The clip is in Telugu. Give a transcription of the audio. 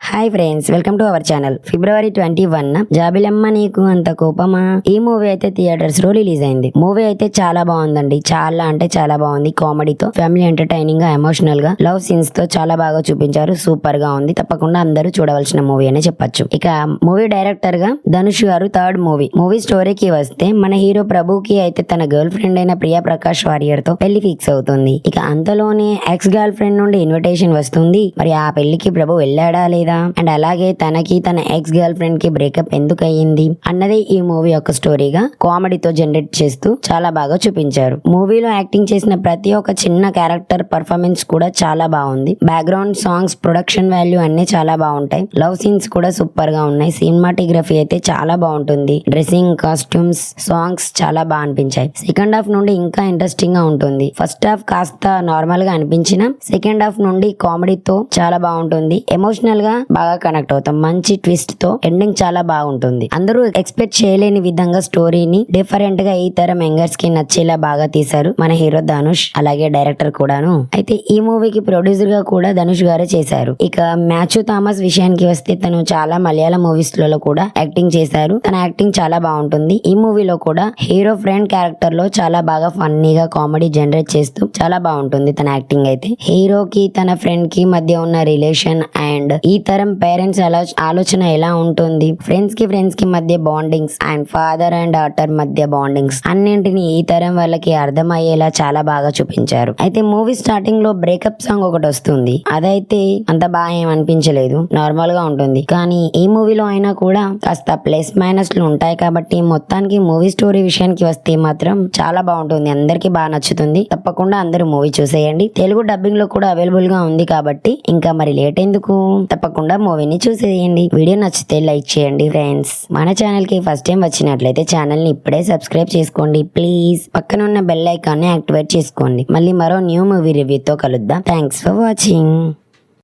Hi friends, welcome to our channel. ఫిబ్రవరి 21 జాబిలమ్మ నీకు అంత కోపమా ఈ మూవీ అయితే థియేటర్స్ లో రిలీజ్ అయింది. మూవీ అయితే చాలా బాగుందండి. చాలా అంటే చాలా బాగుంది. కామెడీతో, ఫ్యామిలీ ఎంటర్టైనింగ్ గా, ఎమోషనల్ గా, లవ్ సీన్స్ తో చాలా బాగా చూపించారు. సూపర్ గా ఉంది. తప్పకుండా అందరూ చూడవలసిన మూవీ అనే చెప్పొచ్చు. ఇక మూవీ డైరెక్టర్ గా ధనుష్ గారు థర్డ్ మూవీ స్టోరీకి వస్తే, మన హీరో ప్రభుకి అయితే తన గర్ల్ ఫ్రెండ్ అయిన ప్రియా ప్రకాష్ వారియర్ తో పెళ్లి ఫిక్స్ అవుతుంది. ఇక అంతలోనే ఎక్స్ గర్ల్ ఫ్రెండ్ నుండి ఇన్విటేషన్ వస్తుంది. మరి ఆ పెళ్లికి ప్రభు వెళ్ళాడా లేదా, అండ్ అలాగే తనకి తన ఎక్స్ గర్ల్ ఫ్రెండ్ కి బ్రేకప్ ఎందుకు అయ్యింది అన్నది ఈ మూవీ యొక్క స్టోరీగా కామెడీతో జనరేట్ చేస్తూ చాలా బాగా చూపించారు. మూవీలో యాక్టింగ్ చేసిన ప్రతి ఒక్క చిన్న క్యారెక్టర్ పర్ఫార్మెన్స్ కూడా చాలా బాగుంది. బ్యాక్గ్రౌండ్ సాంగ్స్, ప్రొడక్షన్ వాల్యూ అన్ని చాలా బాగుంటాయి. లవ్ సీన్స్ కూడా సూపర్ గా ఉన్నాయి. సినిమాటోగ్రఫీ అయితే చాలా బాగుంటుంది. డ్రెస్సింగ్, కాస్ట్యూమ్స్, సాంగ్స్ చాలా బాగా అనిపించాయి. సెకండ్ హాఫ్ నుండి ఇంకా ఇంట్రెస్టింగ్ గా ఉంటుంది. ఫస్ట్ హాఫ్ కాస్త నార్మల్ గా అనిపించిన సెకండ్ హాఫ్ నుండి కామెడీతో చాలా బాగుంటుంది. ఎమోషనల్ గా బాగా కనెక్ట్ అవుతాం. మంచి ట్విస్ట్ తో ఎండింగ్ చాలా బాగుంటుంది. అందరూ ఎక్స్పెక్ట్ చేయలేని విధంగా స్టోరీని డిఫరెంట్ గా ఈ తరం యంగర్స్ కి నచ్చేలా బాగా తీశారు మన హీరో ధనుష్, అలాగే డైరెక్టర్ కూడాను. అయితే ఈ మూవీకి ప్రొడ్యూసర్ గా కూడా ధనుష్ గారే చేశారు. ఇక మాథ్యూ థామస్ విషయానికి వస్తే, తను చాలా మలయాళం మూవీస్ లలో కూడా యాక్టింగ్ చేశారు. తన యాక్టింగ్ చాలా బాగుంటుంది. ఈ మూవీలో కూడా హీరో ఫ్రెండ్ క్యారెక్టర్ లో చాలా బాగా ఫన్నీగా కామెడీ జనరేట్ చేస్తూ చాలా బాగుంటుంది తన యాక్టింగ్ అయితే. హీరోకి తన ఫ్రెండ్ కి మధ్య ఉన్న రిలేషన్ అండ్ ఈ తరం పేరెంట్స్ ఆలోచన ఎలా ఉంటుంది, ఫ్రెండ్స్ కి మధ్య bondings and father and daughter మధ్య బాండింగ్స్ అన్నింటిని ఈ తరం వాళ్ళకి అర్థమయ్యేలా చాలా బాగా చూపించారు. అయితే మూవీ స్టార్టింగ్ లో బ్రేకప్ సాంగ్ ఒకటి వస్తుంది. అదైతే అంత బాగా ఏం అనిపించలేదు, నార్మల్ గా ఉంటుంది. కానీ ఈ మూవీలో అయినా కూడా కాస్త ప్లస్ మైనస్ లు ఉంటాయి. కాబట్టి మొత్తానికి మూవీ స్టోరీ విషయానికి వస్తే మాత్రం చాలా బాగుంటుంది. అందరికి బాగా నచ్చుతుంది. తప్పకుండా అందరూ మూవీ చూసేయండి. తెలుగు డబ్బింగ్ లో కూడా అవైలబుల్ గా ఉంది. కాబట్టి ఇంకా మరి లేట్ ఎందుకు, తప్పకుండా మూవీని చూసేయండి. వీడియో నచ్చితే లైక్ చేయండి ఫ్రెండ్స్. మన ఛానల్ కి ఫస్ట్ టైం వచ్చినట్లయితే ఛానల్ ని ఇప్పుడే సబ్స్క్రైబ్ చేసుకోండి ప్లీజ్. పక్కన ఉన్న బెల్ ఐకాన్ ని యాక్టివేట్ చేసుకోండి. మళ్ళీ మరో న్యూ మూవీ రివ్యూతో కలుద్దాం. Thanks for watching.